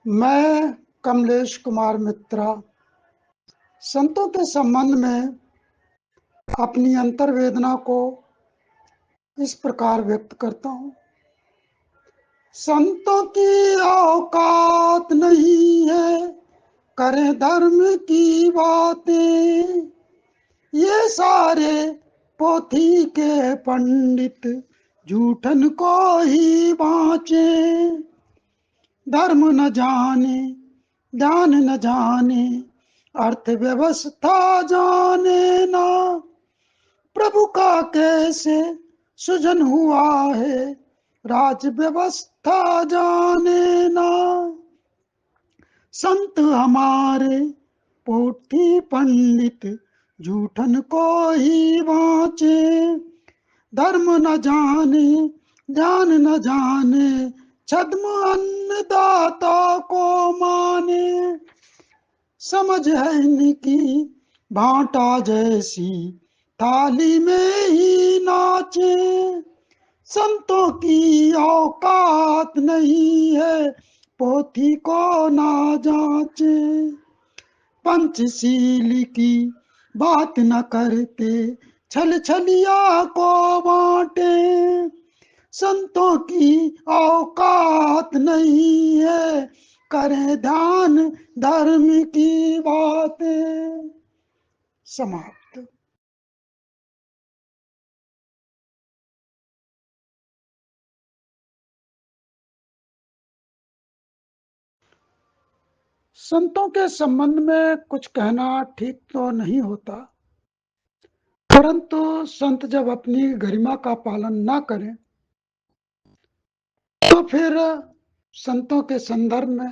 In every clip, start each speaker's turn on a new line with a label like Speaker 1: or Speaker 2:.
Speaker 1: मैं कमलेश कुमार मित्रा संतों के संबंध में अपनी अंतर्वेदना को इस प्रकार व्यक्त करता हूँ। संतों की औकात नहीं है करें धर्म की बातें, ये सारे पोथी के पंडित झूठन को ही बाँचे। धर्म न जाने ज्ञान न जाने अर्थव्यवस्था जाने ना, प्रभु का कैसे सृजन हुआ है राज व्यवस्था जाने ना। संत हमारे पोथी पंडित झूठन को ही बाँचे। धर्म न जाने ज्ञान न जाने छद्म अन्नदाता को माने। समझ है इनकी भांटा जैसी थाली में ही नाचे। संतों की औकात नहीं है पोथी को ना जांचे। पंचशील की बात न करते छल छलिया को बांटे। संतों की औकात नहीं है करें ध्यान धर्म की बातें। समाप्त। संतों के संबंध में कुछ कहना ठीक तो नहीं होता, परंतु संत जब अपनी गरिमा का पालन ना करें तो फिर संतों के संदर्भ में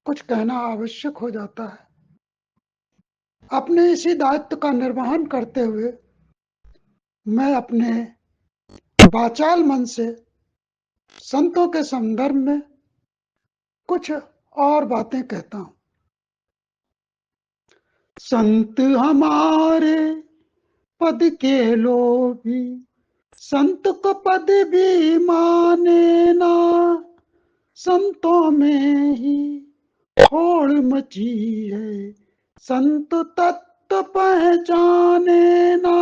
Speaker 1: कुछ कहना आवश्यक हो जाता है। अपने इसी दायित्व का निर्वहन करते हुए मैं अपने वाचाल मन से संतों के संदर्भ में कुछ और बातें कहता हूं। संत हमारे पद के लोभी संत को पद भी माने ना। संतों में ही होड़ मची है संत तत्व पहचाने ना।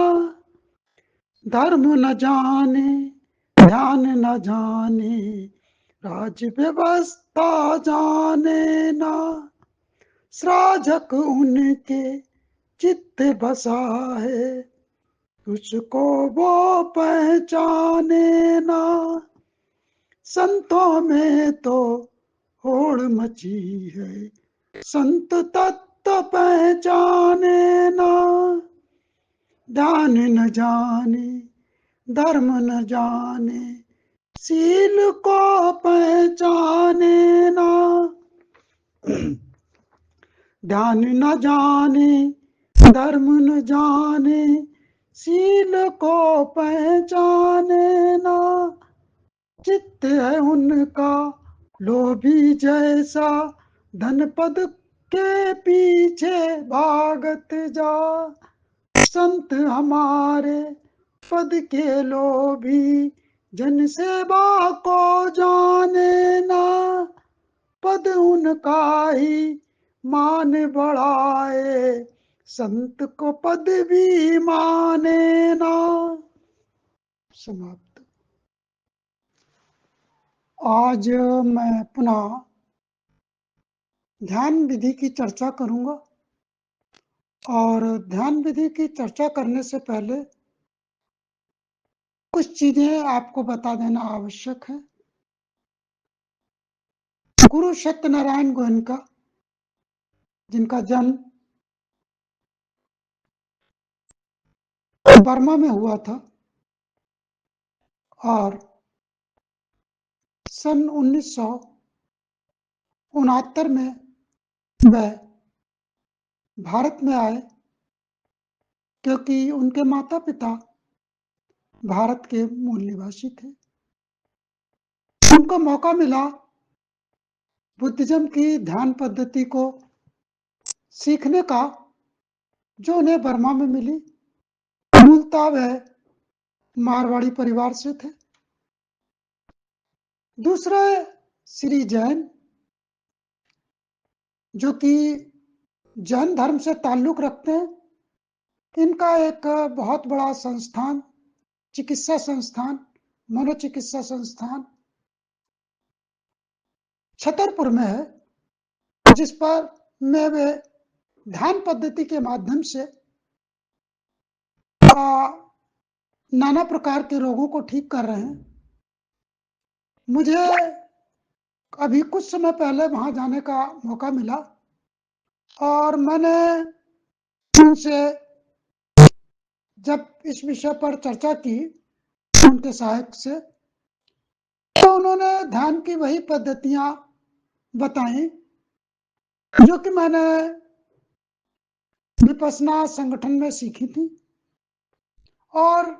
Speaker 1: धर्म न जाने ध्यान न जाने राज व्यवस्था जाने ना। श्राजक उनके चित्त बसा है उसको वो पहचाने ना। संतों में तो होड़ मची है संत तत्व पहचाने ना। ध्यान न जाने धर्म न जाने सील को पहचाने ना। ध्यान न जाने धर्म न जाने सील को पहचाने ना। चित्त है उनका लोभी जैसा धन पद के पीछे भागत जा। संत हमारे पद के लोभी जन सेवा को जाने ना। पद उनका ही मान बढ़ाए संत को पद भी माने ना। समाप्त। आज मैं पुनः ध्यान विधि की चर्चा करूंगा, और ध्यान विधि की चर्चा करने से पहले कुछ चीजें आपको बता देना आवश्यक है। गुरु सत्यनारायण गोयनका, जिनका जन्म बर्मा में हुआ था और सन 1969 में वह भारत में आए, क्योंकि उनके माता पिता भारत के मूल निवासी थे। उनको मौका मिला बुद्धिज्म की ध्यान पद्धति को सीखने का, जो उन्हें बर्मा में मिली। मूलतः वह मारवाड़ी परिवार से थे। दूसरा श्री जैन, जो कि जैन धर्म से ताल्लुक रखते हैं। इनका एक बहुत बड़ा संस्थान, चिकित्सा संस्थान, मनोचिकित्सा संस्थान छतरपुर में है, जिस पर में वे ध्यान पद्धति के माध्यम से नाना प्रकार के रोगों को ठीक कर रहे हैं। मुझे अभी कुछ समय पहले वहां जाने का मौका मिला और मैंने उनसे जब इस विषय पर चर्चा की उनके सहायक से, तो उन्होंने ध्यान की वही पद्धतियां बताई जो कि मैंने विपश्यना संगठन में सीखी थी और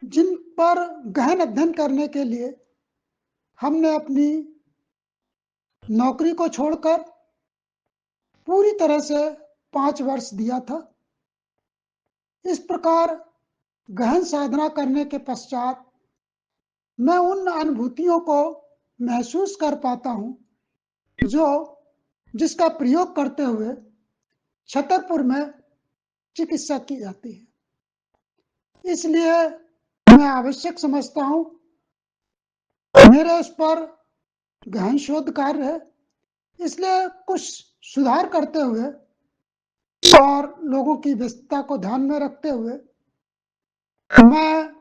Speaker 1: जिन पर गहन अध्ययन करने के लिए हमने अपनी नौकरी को छोड़कर पूरी तरह से 5 वर्ष दिया था। इस प्रकार गहन साधना करने के पश्चात मैं उन अनुभूतियों को महसूस कर पाता हूं जिसका प्रयोग करते हुए छतरपुर में चिकित्सा की जाती है। इसलिए मैं आवश्यक समझता हूं, मेरे उस पर गहन शोध कार्य है, इसलिए कुछ सुधार करते हुए और लोगों की व्यस्तता को ध्यान में रखते हुए मैं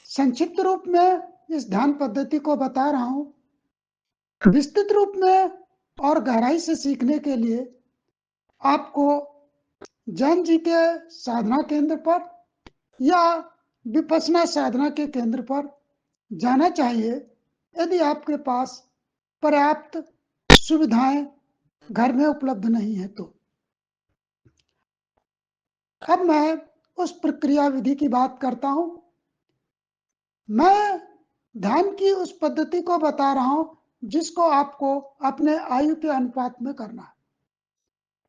Speaker 1: संक्षिप्त रूप में इस ध्यान पद्धति को बता रहा हूं। विस्तृत रूप में और गहराई से सीखने के लिए आपको जैन जी के साधना केंद्र पर या विपश्यना साधना के केंद्र पर जाना चाहिए, यदि आपके पास पर्याप्त सुविधाएं घर में उपलब्ध नहीं है तो। अब मैं उस प्रक्रिया विधि की बात करता हूं। मैं ध्यान की उस पद्धति को बता रहा हूं जिसको आपको अपने आयु के अनुपात में करना है।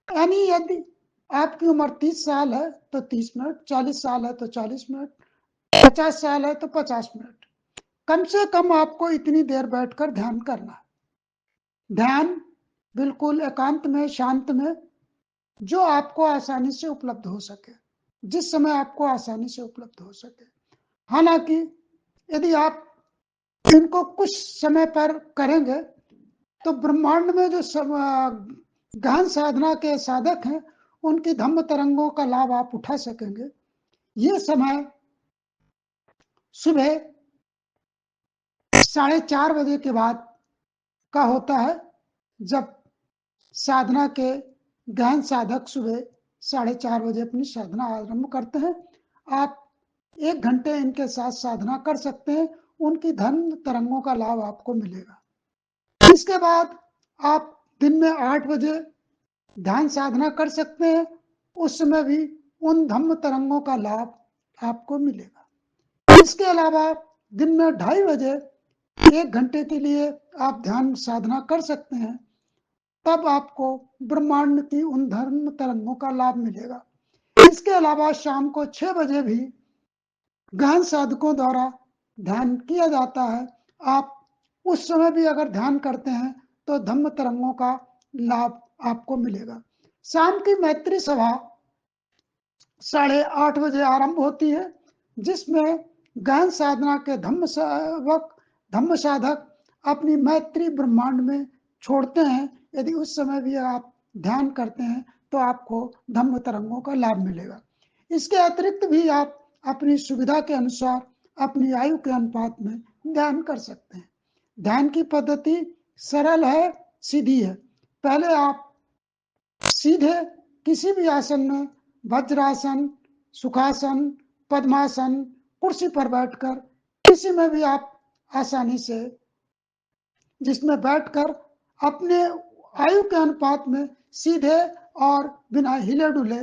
Speaker 1: यानी यदि आपकी उम्र 30 साल है तो 30 मिनट, 40 साल है तो 40 मिनट, 50 साल है तो 50 मिनट, कम से कम आपको इतनी देर बैठकर ध्यान करना है। ध्यान बिल्कुल एकांत में, शांत में, जो आपको आसानी से उपलब्ध हो सके, जिस समय आपको आसानी से उपलब्ध हो सके। हालांकि यदि आप इनको कुछ समय पर करेंगे तो ब्रह्मांड में जो गहन साधना के साधक हैं उनकी धम्म तरंगों का लाभ आप उठा सकेंगे। ये समय सुबह 4:30 बजे के बाद का होता है, जब साधना के गहन साधक सुबह 4:30 बजे अपनी साधना आरंभ करते हैं। आप 1 घंटे इनके साथ साधना कर सकते हैं, उनकी धम्म तरंगों का लाभ आपको मिलेगा। इसके बाद आप दिन में 8 बजे ध्यान साधना कर सकते हैं, उस समय भी उन धम्म तरंगों का लाभ आपको मिलेगा। इसके अलावा दिन में 2:30 बजे 1 घंटे के लिए आप ध्यान साधना कर सकते हैं, तब आपको ब्रह्मांड की उन धर्म तरंगों का लाभ मिलेगा। इसके अलावा शाम को 6 बजे भी गहन साधकों द्वारा ध्यान किया जाता है। आप उस समय भी अगर ध्यान करते हैं तो धम्म तरंगों का लाभ आपको मिलेगा। शाम की मैत्री सभा 8:30 बजे आरंभ होती है, जिसमें गहन साधना के धम्म साधक अपनी मैत्री ब्रह्मांड में छोड़ते हैं। यदि उस समय भी आप ध्यान करते हैं तो आपको धम्म तरंगों का लाभ मिलेगा। इसके अतिरिक्त भी आप अपनी सुविधा के अनुसार अपनी आयु के अनुपात में ध्यान कर सकते हैं। ध्यान की पद्धति सरल है, सीधी है। पहले आप सीधे किसी भी आसन में, वज्रासन, सुखासन, पद्मासन, कुर्सी पर बैठकर किसी में भी आप आसानी से, जिसमें बैठकर अपने आयु के अनुपात में सीधे और बिना हिले डुले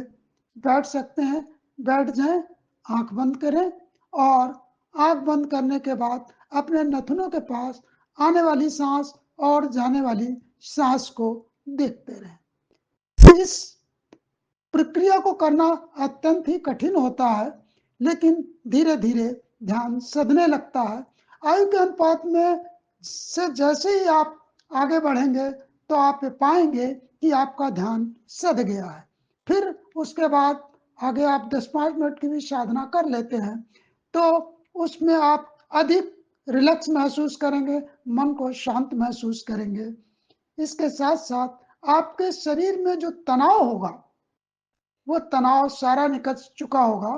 Speaker 1: बैठ सकते हैं। बैठ जाएं, आंख बंद करें और आंख बंद करने के बाद अपने नथुनों के पास आने वाली सांस और जाने वाली सांस को देखते रहें। इस प्रक्रिया को करना अत्यंत ही कठिन होता है, लेकिन धीरे धीरे ध्यान सधने लगता है। आयु के अनुपात में से जैसे ही आप आगे बढ़ेंगे तो आप पाएंगे कि आपका ध्यान सध गया है। फिर उसके बाद आगे आप 10-5 मिनट की भी साधना कर लेते हैं तो उसमें आप अधिक रिलैक्स महसूस करेंगे, मन को शांत महसूस करेंगे। इसके साथ साथ आपके शरीर में जो तनाव होगा वो तनाव सारा निकल चुका होगा,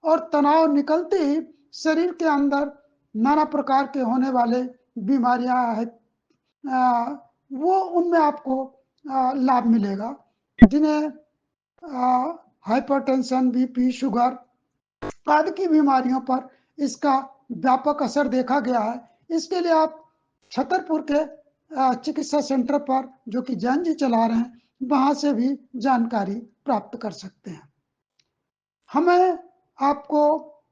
Speaker 1: और तनाव निकलते ही शरीर के अंदर नाना प्रकार के होने वाले बीमारियां है, वो उनमें आपको लाभ मिलेगा, जिन्हें हाइपरटेंशन, बीपी, शुगर आदि की बीमारियों पर इसका व्यापक असर देखा गया है। इसके लिए आप छतरपुर के चिकित्सा सेंटर पर, जो कि जैन जी चला रहे हैं, वहां से भी जानकारी प्राप्त कर सकते हैं। हमें आपको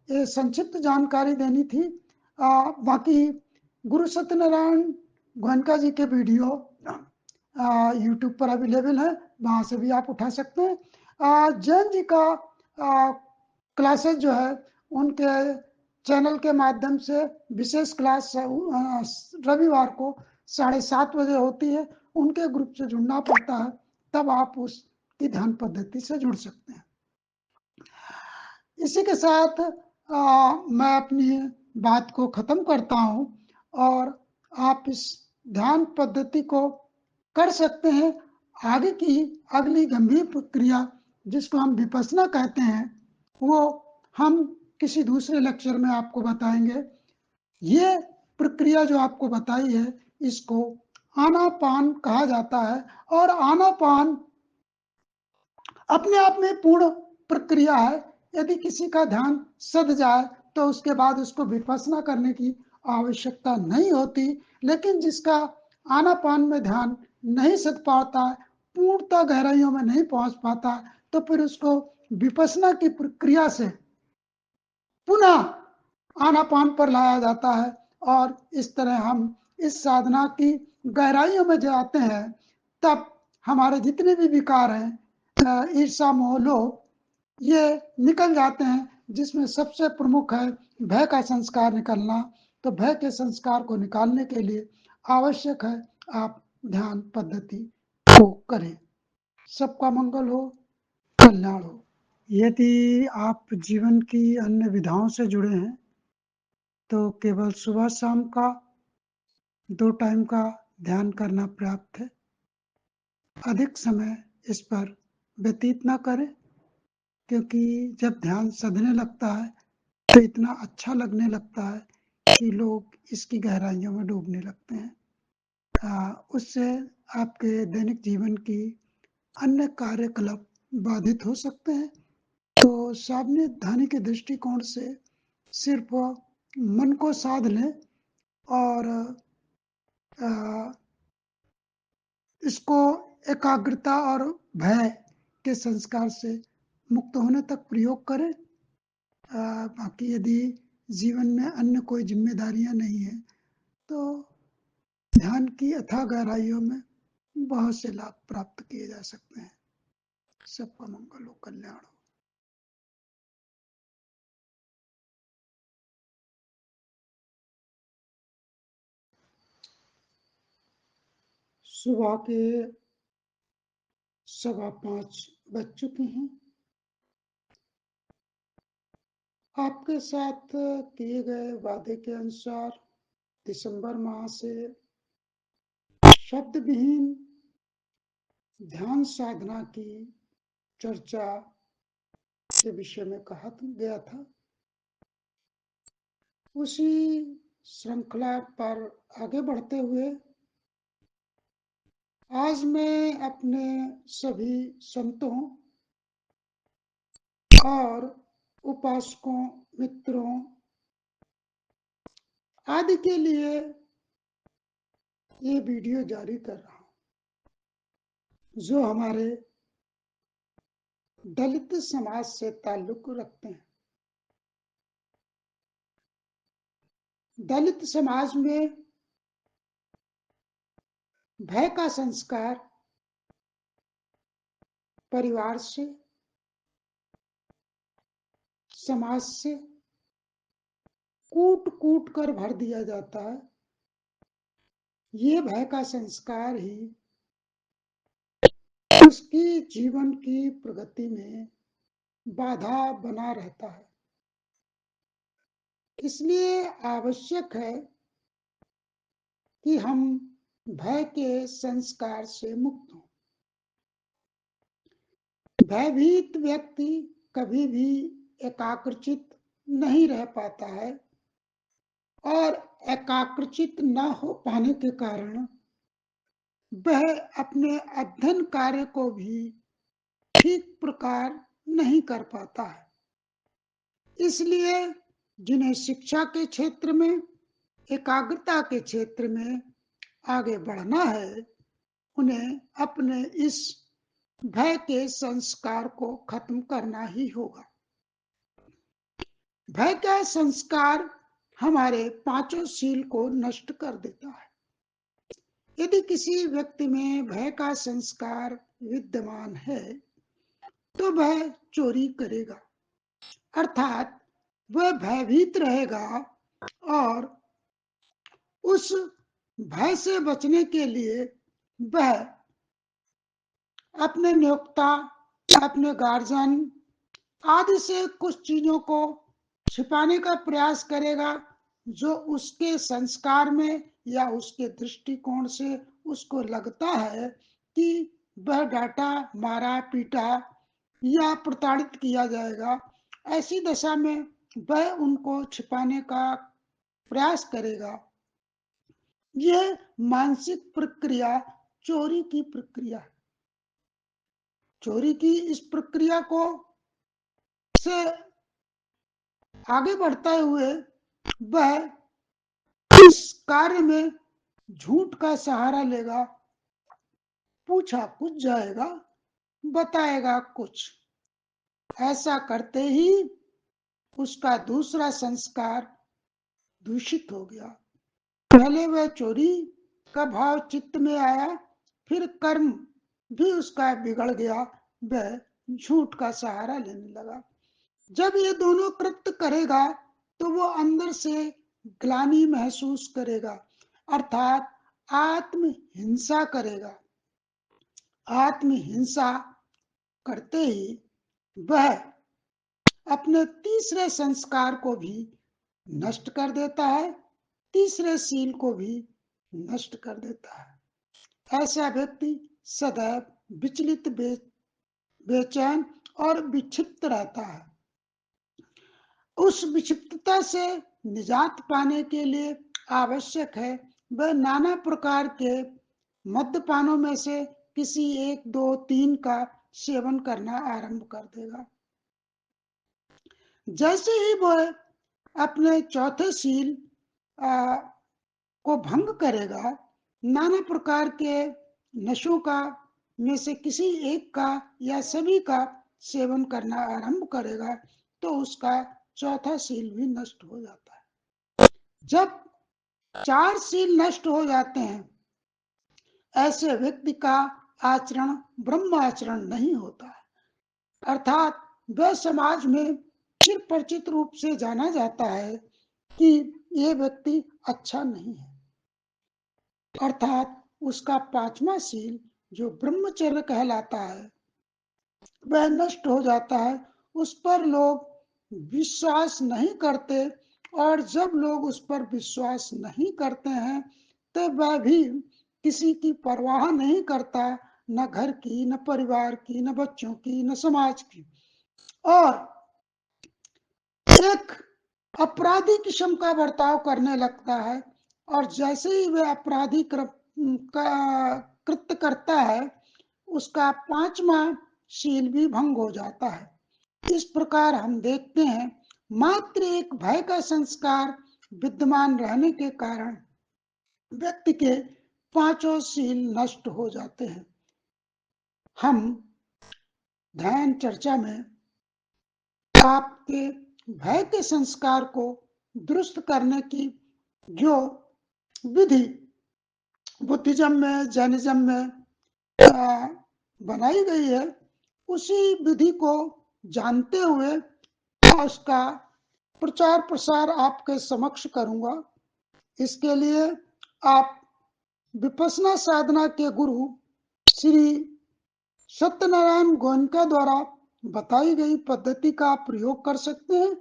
Speaker 1: ये संक्षिप्त जानकारी देनी थी। बाकी गुरु सत्यनारायण गोयनका जी के वीडियो यूट्यूब पर अवेलेबल है, वहां से भी आप उठा सकते हैं। जैन जी का क्लासेस जो है उनके चैनल के माध्यम से विशेष क्लास रविवार को 7:30 बजे होती है। उनके ग्रुप से जुड़ना पड़ता है, तब आप उसकी ध्यान पद्धति से जुड़ सकते हैं। इसी के साथ मैं अपनी बात को खत्म करता हूं, और आप इस ध्यान पद्धति को कर सकते हैं। आगे की अगली गंभीर प्रक्रिया, जिसको हम विपश्यना कहते हैं, वो हम किसी दूसरे लेक्चर में आपको बताएंगे। ये प्रक्रिया जो आपको बताई है, इसको आनापान कहा जाता है, और आनापान अपने आप में पूर्ण प्रक्रिया है। यदि किसी का ध्यान सध जाए तो उसके बाद उसको विपश्यना करने की आवश्यकता नहीं होती, लेकिन जिसका आनापान में ध्यान नहीं सध पाता, पूर्णतः गहराइयों में नहीं पहुंच पाता, तो फिर उसको विपश्यना की प्रक्रिया से पुनः आनापान पर लाया जाता है, और इस तरह हम इस साधना की गहराइयों में जाते हैं। तब हमारे जितने भी विकार हैं, ईर्षा, मोह, लोभ, ये निकल जाते हैं, जिसमें सबसे प्रमुख है भय का संस्कार निकलना। तो भय के संस्कार को निकालने के लिए आवश्यक है आप ध्यान पद्धति को करें। सबका मंगल हो, कल्याण हो। यदि आप जीवन की अन्य विधाओं से जुड़े हैं तो केवल सुबह शाम का 2 टाइम का ध्यान करना पर्याप्त है। अधिक समय इस पर व्यतीत ना करें, क्योंकि जब ध्यान सधने लगता है तो इतना अच्छा लगने लगता है कि लोग इसकी गहराइयों में डूबने लगते हैं। उससे आपके दैनिक जीवन की अन्य कार्यकलाप बाधित हो सकते हैं। तो सावधानी के दृष्टिकोण से सिर्फ मन को साध लें, और इसको एकाग्रता और भय के संस्कार से मुक्त होने तक प्रयोग करें। बाकी यदि जीवन में अन्य कोई जिम्मेदारियां नहीं है तो ध्यान की अथाह गहराइयों में बहुत से लाभ प्राप्त किए जा सकते हैं। सबका मंगल हो, कल्याण हो। सुबह के 5:15 बज चुके हैं। आपके साथ किए गए वादे के अनुसार दिसंबर माह से शब्द विहीन ध्यान साधना की चर्चा के विषय में कहा गया था, उसी श्रृंखला पर आगे बढ़ते हुए आज मैं अपने सभी संतों और उपासकों, मित्रों आदि के लिए ये वीडियो जारी कर रहा हूं, जो हमारे दलित समाज से ताल्लुक रखते हैं। दलित समाज में भय का संस्कार परिवार से, समाज से कूट कूट कर भर दिया जाता है। ये भय का संस्कार ही उसकी जीवन की प्रगति में बाधा बना रहता है। इसलिए आवश्यक है कि हम भय के संस्कार से मुक्त हों। भयभीत व्यक्ति कभी भी एकाग्रचित नहीं रह पाता है और एकाग्रचित न हो पाने के कारण वह अपने अध्ययन कार्य को भी ठीक प्रकार नहीं कर पाता है। इसलिए जिन्हें शिक्षा के क्षेत्र में, एकाग्रता के क्षेत्र में आगे बढ़ना है, उन्हें अपने इस भय के संस्कार को खत्म करना ही होगा। भय का संस्कार हमारे पांचों शील को नष्ट कर देता है। यदि किसी व्यक्ति में भय का संस्कार विद्यमान है तो वह चोरी करेगा, अर्थात वह भयभीत रहेगा और उस भय से बचने के लिए वह अपने नियोक्ता, अपने गार्जियन आदि से कुछ चीजों को छिपाने का प्रयास करेगा जो उसके संस्कार में या उसके दृष्टिकोण से उसको लगता है कि वह डांटा, मारा, पीटा या प्रताड़ित किया जाएगा। ऐसी दशा में वह उनको छिपाने का प्रयास करेगा। यह मानसिक प्रक्रिया चोरी की प्रक्रिया है। चोरी की इस प्रक्रिया को से आगे बढ़ते हुए वह इस कार्य में झूठ का सहारा लेगा, पूछा कुछ जाएगा, बताएगा कुछ। ऐसा करते ही उसका दूसरा संस्कार दूषित हो गया। पहले वह चोरी का भाव चित्त में आया, फिर कर्म भी उसका बिगड़ गया, वह झूठ का सहारा लेने लगा। जब ये दोनों कृत्य करेगा तो वो अंदर से ग्लानि महसूस करेगा, अर्थात आत्महिंसा करेगा। आत्महिंसा करते ही वह अपने तीसरे संस्कार को भी नष्ट कर देता है, तीसरे शील को भी नष्ट कर देता है। ऐसा व्यक्ति सदैव विचलित, बेचैन और विक्षिप्त रहता है। उस विक्षिप्तता से निजात पाने के लिए आवश्यक है वह नाना प्रकार के मद्यपानों में से किसी 1, 2, 3 का सेवन करना आरंभ कर देगा। जैसे ही वह अपने चौथे शील को भंग करेगा, नाना प्रकार के नशों का में से किसी एक का या सभी का सेवन करना आरंभ करेगा तो उसका चौथा शील भी नष्ट हो जाता है। जब 4 शील नष्ट हो जाते हैं, ऐसे व्यक्ति का आचरण ब्रह्म आचरण नहीं होता है, अर्थात वह समाज में चिर परिचित रूप से जाना जाता है कि यह व्यक्ति अच्छा नहीं है, अर्थात उसका 5वां शील जो ब्रह्मचर्य कहलाता है वह नष्ट हो जाता है। उस पर लोग विश्वास नहीं करते और जब लोग उस पर विश्वास नहीं करते हैं तो वह भी किसी की परवाह नहीं करता, न घर की, न परिवार की, न बच्चों की, न समाज की, और एक अपराधी किस्म का बर्ताव करने लगता है। और जैसे ही वह अपराधी कृत्य करता है, उसका 5वां शील भी भंग हो जाता है। इस प्रकार हम देखते हैं मात्र एक भय का संस्कार विद्यमान रहने के कारण व्यक्ति के 5 शील नष्ट हो जाते हैं। हम ध्यान चर्चा में आपके भय के संस्कार को दुरुस्त करने की जो विधि बुद्धिज्म में, जैनिज्म में बनाई गई है, उसी विधि को जानते हुए उसका प्रचार प्रसार आपके समक्ष करूंगा। इसके लिए आप विपश्यना साधना के गुरु श्री सत्यनारायण गोयनका द्वारा बताई गई पद्धति का प्रयोग कर सकते हैं,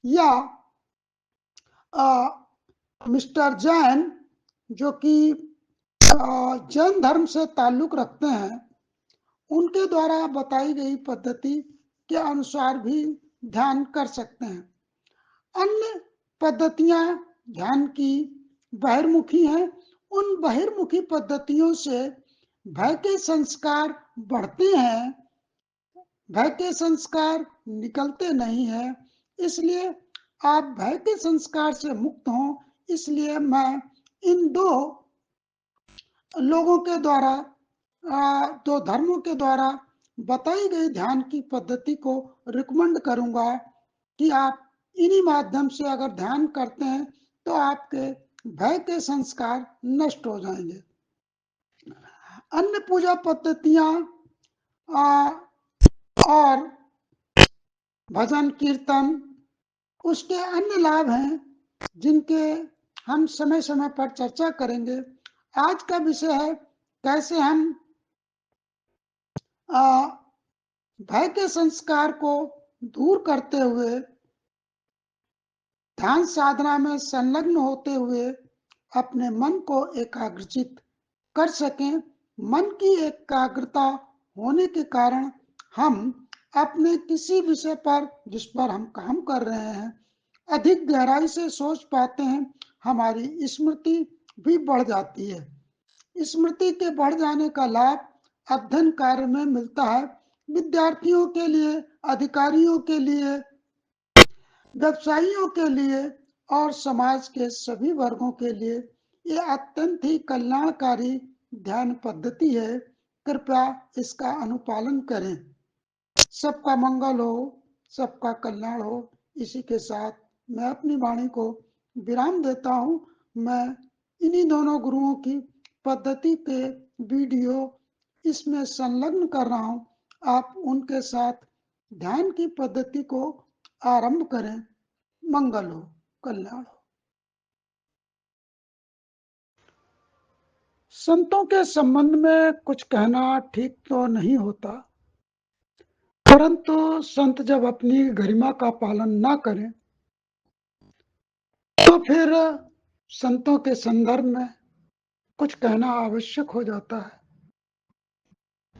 Speaker 1: या मिस्टर जैन जो कि जैन धर्म से ताल्लुक रखते हैं, उनके द्वारा बताई गई पद्धति के अनुसार भी ध्यान कर सकते हैं। अन्य पद्धतियां ध्यान की बहिर्मुखी हैं। उन बहिर्मुखी पद्धतियों से भय के संस्कार बढ़ते हैं, भय के संस्कार निकलते नहीं हैं। इसलिए आप भय के संस्कार से मुक्त हों, इसलिए मैं इन दो लोगों के द्वारा, दो धर्मों के द्वारा बताई गई ध्यान की पद्धति को रिकमेंड करूंगा कि आप इन्हीं माध्यम से अगर ध्यान करते हैं तो आपके भय के संस्कार नष्ट हो जाएंगे। अन्य पूजा पद्धतियां और भजन कीर्तन उसके अन्य लाभ हैं, जिनके हम समय समय पर चर्चा करेंगे। आज का विषय है कैसे हम भय के संस्कार को दूर करते हुए ध्यान साधना में संलग्न होते हुए अपने मन को एकाग्रचित कर सकें। मन की एकाग्रता होने के कारण हम अपने किसी विषय पर जिस पर हम काम कर रहे हैं अधिक गहराई से सोच पाते हैं। हमारी स्मृति भी बढ़ जाती है। स्मृति के बढ़ जाने का लाभ अध्ययन कार्य में मिलता है। विद्यार्थियों के लिए, अधिकारियों के लिए, व्यवसायियों के लिए और समाज के सभी वर्गों के लिए ये अत्यंत ही कल्याणकारी ध्यान पद्धति है। कृपया इसका अनुपालन करें। सबका मंगल हो, सबका कल्याण हो। इसी के साथ मैं अपनी वाणी को विराम देता हूं। मैं इन्हीं दोनों गुरुओं की पद्धति के वीडियो इसमें संलग्न कर रहा हूं। आप उनके साथ ध्यान की पद्धति को आरंभ करें। मंगल हो, कल्याण हो। संतों के संबंध में कुछ कहना ठीक तो नहीं होता, परंतु संत जब अपनी गरिमा का पालन ना करें तो फिर संतों के संदर्भ में कुछ कहना आवश्यक हो जाता है।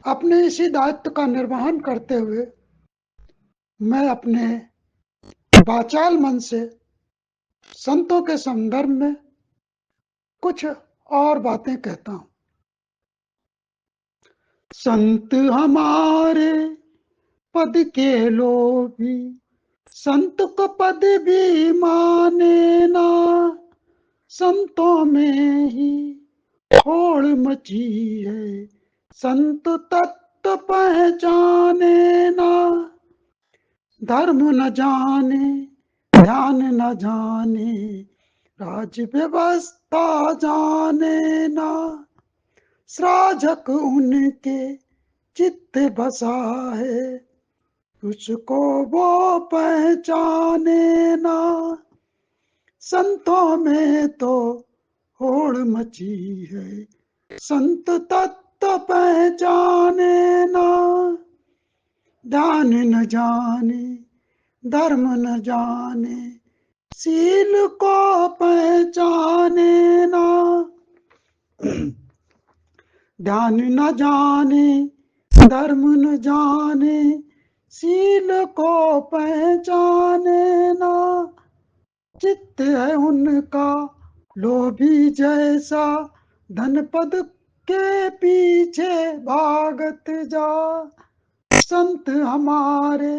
Speaker 1: अपने इसी दायित्व का निर्वहन करते हुए मैं अपने वाचाल मन से संतों के संदर्भ में कुछ और बातें कहता हूं। संत हमारे पद के लोभी, संत को पद भी माने ना, संतों में ही होड़ मची है, संत तत्व पहचाने ना। धर्म न जाने, ध्यान न जाने, राज व्यवस्था जाने ना, श्राजक उनके चित्त बसा है, उसको वो पहचाने ना। संतों में तो होड़ मची है, संत तत्व पहचाने ना। ध्यान न जाने, धर्म न जाने, सील को पहचाने ना। ध्यान न जाने, धर्म न जाने, सील को पहचाने ना। चित्त है उनका लोभी जैसा, धन पद के पीछे भागत जा। संत हमारे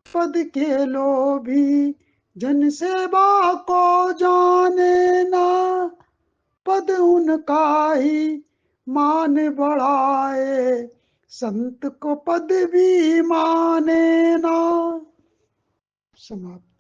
Speaker 1: पद के लोभी, जन सेवा को जाने ना। पद उनका ही मान बढ़ाए, संत को पद भी माने ना। समाप्त।